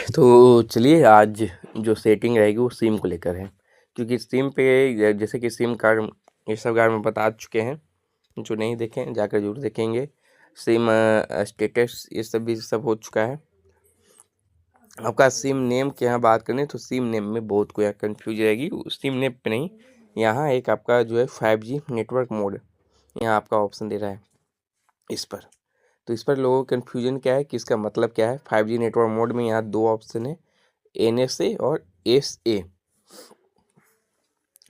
तो चलिए आज जो सेटिंग रहेगी वो सिम को लेकर है, क्योंकि सिम पे जैसे कि सिम कार्ड ये सब कार्ड में बता चुके हैं। जो नहीं देखे हैं जाकर जरूर देखेंगे। सिम स्टेटस ये सब भी सब हो चुका है। आपका सिम नेम की यहाँ बात करें तो सिम नेम में बहुत कोई कन्फ्यूज रहेगी। सिम नेम पे नहीं, यहाँ एक आपका जो है 5G नेटवर्क मोड यहाँ आपका ऑप्शन दे रहा है इस पर। तो इस पर लोगों को कन्फ्यूजन क्या है कि इसका मतलब क्या है। 5G नेटवर्क मोड में यहाँ दो ऑप्शन है, NSA और SA।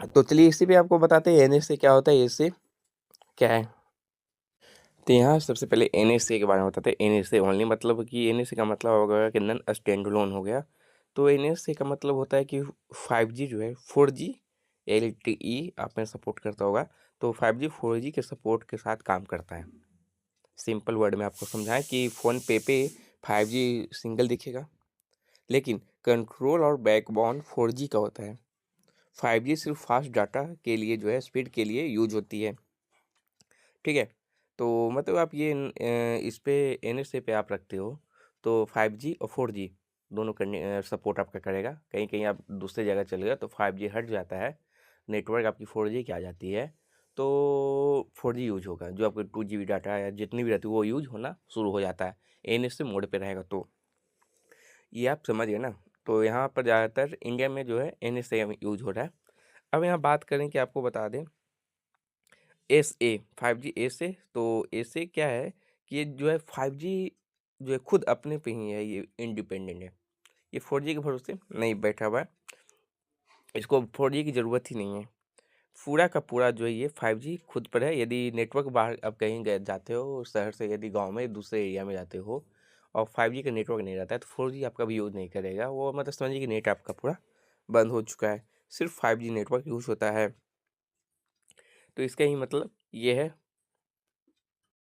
तो चलिए इसी पे आपको बताते हैं NSA क्या होता है, SA क्या है। तो यहाँ सबसे पहले NSA के बारे में बताते हैं। NSA ओनली मतलब कि NSA का मतलब होगा कि नन स्टैंड अलोन हो गया। तो NSA का मतलब होता है कि 5G जो है 4G LTE आप में सपोर्ट करता होगा। तो 5G 4G के सपोर्ट के साथ काम करता है। सिंपल वर्ड में आपको समझाएं कि फ़ोन पे 5G सिंगल दिखेगा, लेकिन कंट्रोल और बैकबोन 4G का होता है। 5G सिर्फ फास्ट डाटा के लिए जो है स्पीड के लिए यूज होती है, ठीक है। तो मतलब आप ये इस पे NSA पे आप रखते हो तो 5G और 4G दोनों करने सपोर्ट आपका करेगा। कहीं कहीं आप दूसरी जगह चले गए तो 5G हट जाता है, नेटवर्क आपकी 4G की आ जाती है, तो 4G यूज होगा। जो आपके 2 GB डाटा या जितनी भी रहती है वो यूज होना शुरू हो जाता है NSA मोड पे रहेगा। तो ये आप समझ गए ना। तो यहाँ पर ज़्यादातर इंडिया में जो है NSA यूज हो रहा है। अब यहाँ बात करें कि आपको बता दें SA 5G SA। तो SA क्या है कि ये जो है 5G जो है खुद अपने पे ही है, ये इंडिपेंडेंट है। ये 4G के भरोसे नहीं बैठा हुआ है, इसको 4G की ज़रूरत ही नहीं है। पूरा का पूरा जो है ये 5G खुद पर है। यदि नेटवर्क बाहर अब कहीं गए जाते हो शहर से, यदि गांव में दूसरे एरिया में जाते हो और 5G का नेटवर्क नहीं रहता है तो 4G आपका भी यूज़ नहीं करेगा वो। मतलब समझिए कि नेट आपका पूरा बंद हो चुका है, सिर्फ 5G नेटवर्क यूज़ होता है। तो इसका ही मतलब ये है